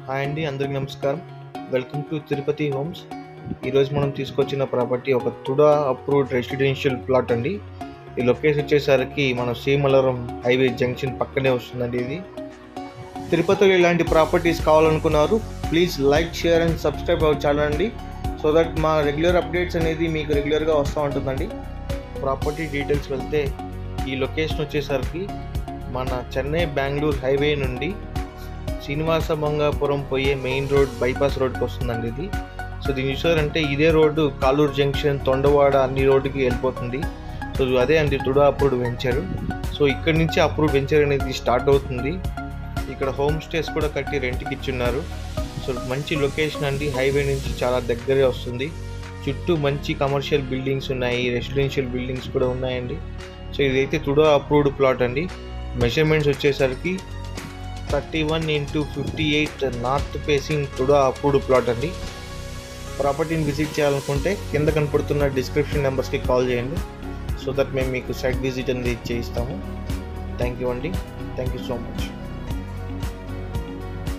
Hi అండి, అందరికి నమస్కారం. Welcome to Tirupati homes. ఈరోజు మనం తీసుకొచ్చిన ప్రాపర్టీ ఒక తుడా అప్రూవ్డ్ రెసిడెన్షియల్ ప్లాట్ అండి. ఈ లొకేషన్ వచ్చేసరికి మన సీమలరం హైవే జంక్షన్ పక్కనే వస్తుందండి. ఇది తిరుపతిలో ఇలాంటి ప్రాపర్టీస్ కావాలనుకున్నారు, please like, share and subscribe our channel అండి. సో దట్ మా రెగ్యులర్ అప్డేట్స్ అనేది మీకు రెగ్యులర్గా వస్తూ ఉంటుందండి. ప్రాపర్టీ డీటెయిల్స్ వెళ్తే ఈ లొకేషన్ వచ్చేసరికి మన చెన్నై బెంగళూరు హైవే నుండి శ్రీనివాసమంగాపురం పోయే మెయిన్ రోడ్ బైపాస్ రోడ్కి వస్తుందండి ఇది. సో దీని చూసారంటే ఇదే రోడ్డు కాలూరు జంక్షన్, తొండవాడ అన్ని రోడ్డుకి వెళ్ళిపోతుంది. సో అదే అండి తుడా అప్రూవ్డ్ వెంచర్. సో ఇక్కడ నుంచి అప్రూవ్డ్ వెంచర్ అనేది స్టార్ట్ అవుతుంది. ఇక్కడ హోమ్ స్టేస్ కూడా కట్టి రెంట్కి ఇచ్చున్నారు. సో మంచి లొకేషన్ అండి, హైవే నుంచి చాలా దగ్గరే వస్తుంది. చుట్టూ మంచి కమర్షియల్ బిల్డింగ్స్ ఉన్నాయి, రెసిడెన్షియల్ బిల్డింగ్స్ కూడా ఉన్నాయండి. సో ఇదైతే తుడా అప్రూవ్డ్ ప్లాట్ అండి. మెజర్మెంట్స్ వచ్చేసరికి 31x58 north facing TUDA approved plot అండి. ప్రాపర్టీని విజిట్ చేయాలనుకుంటే కింద కనపడుతున్న డిస్క్రిప్షన్ నెంబర్స్కి కాల్ చేయండి. సో దట్ మేము మీకు సైట్ విజిట్ అనేది చేయిస్తాము. థ్యాంక్ యూ అండి. Thank you so much.